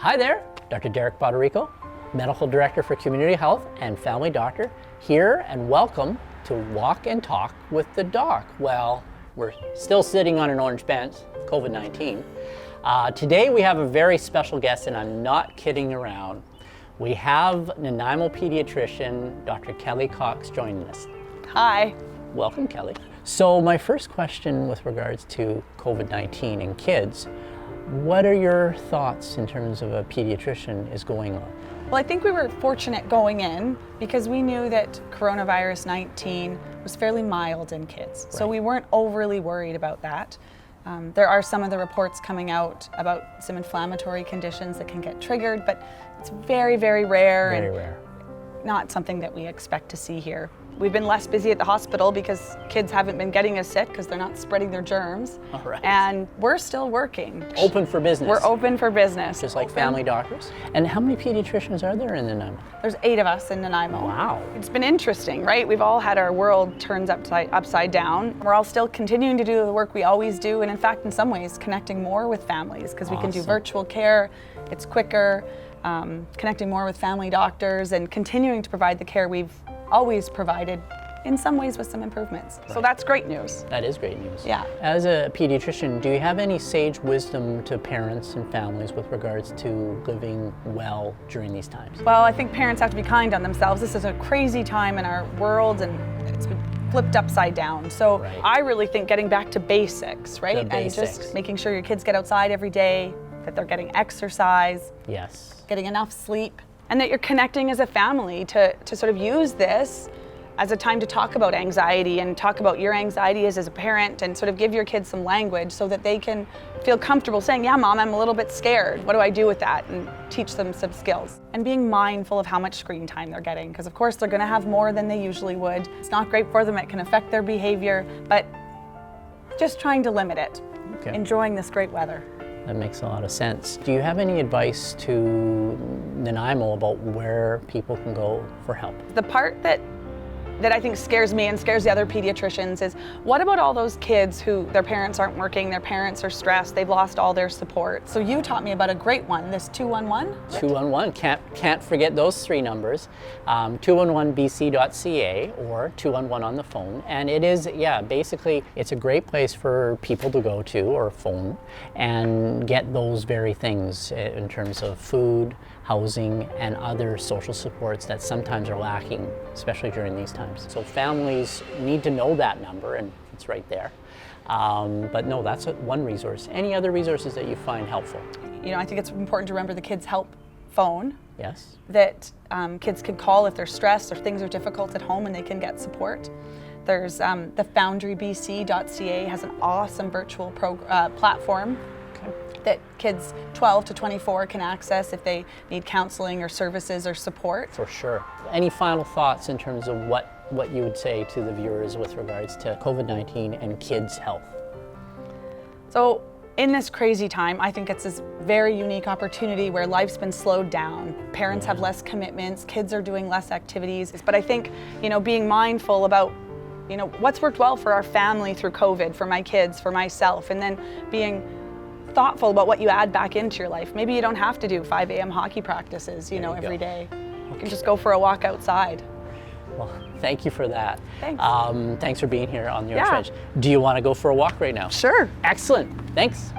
Hi there, Dr. Derek Botorico, Medical Director for Community Health and Family Doctor, here, and welcome to Walk and Talk with the Doc. Well, we're still sitting on an orange bench, COVID-19. Today we have a very special guest, and I'm not kidding around. We have Nanaimo pediatrician, Dr. Kelly Cox, joining us. Hi. Welcome, Kelly. So my first question with regards to COVID-19 in kids, what are your thoughts in terms of a pediatrician is going on? Well, I think we were fortunate going in because we knew that coronavirus 19 was fairly mild in kids. So we weren't overly worried about that. There are some of the reports coming out about some inflammatory conditions that can get triggered, but it's very, very rare. Very rare. Not something that we expect to see here. We've been less busy at the hospital because kids haven't been getting as sick because they're not spreading their germs. All right. And we're still working. Open for business. We're open for business. Just like family doctors. And how many pediatricians are there in Nanaimo? There's 8 of us in Nanaimo. Wow. It's been interesting, right? We've all had our world turned upside down. We're all still continuing to do the work we always do, and in fact, in some ways, connecting more with families because we can do virtual care. It's quicker, connecting more with family doctors and continuing to provide the care we've always provided, in some ways with some improvements. Right. So that's great news. That is great news. Yeah. As a pediatrician, do you have any sage wisdom to parents and families with regards to living well during these times? Well, I think parents have to be kind on themselves. This is a crazy time in our world and it's been flipped upside down. So I really think getting back to basics, right? The basics. And just making sure your kids get outside every day, that they're getting exercise. Yes. Getting enough sleep. And that you're connecting as a family to sort of use this as a time to talk about anxiety and talk about your anxiety as a parent and sort of give your kids some language so that they can feel comfortable saying, yeah, Mom, I'm a little bit scared. What do I do with that? And teach them some skills. And being mindful of how much screen time they're getting, because of course they're gonna have more than they usually would. It's not great for them, it can affect their behavior, but just trying to limit it. Okay. Enjoying this great weather. That makes a lot of sense. Do you have any advice to Nanaimo about where people can go for help? The part that I think scares me and scares the other pediatricians is, what about all those kids who their parents aren't working, their parents are stressed, they've lost all their support? So you taught me about a great one, this 211? 211, can't forget those 3 numbers, 211bc.ca or 211 on the phone. And it is, basically it's a great place for people to go to or phone and get those very things in terms of food, housing, and other social supports that sometimes are lacking, especially during these times. So families need to know that number, and it's right there. But no, that's one resource. Any other resources that you find helpful? You know, I think it's important to remember the Kids Help phone. Yes. That kids can call if they're stressed or things are difficult at home and they can get support. There's the foundarybc.ca has an awesome virtual platform that kids 12 to 24 can access if they need counseling or services or support. For sure. Any final thoughts in terms of what you would say to the viewers with regards to COVID-19 and kids' health? So in this crazy time, I think it's this very unique opportunity where life's been slowed down. Parents have less commitments, kids are doing less activities. But I think, being mindful about, what's worked well for our family through COVID, for my kids, for myself, and then being thoughtful about what you add back into your life. Maybe you don't have to do 5 a.m. hockey practices, every day. You can just go for a walk outside. Well, thank you for that. Thanks. Thanks for being here on the Orange Bench. Do you want to go for a walk right now? Sure. Excellent. Thanks.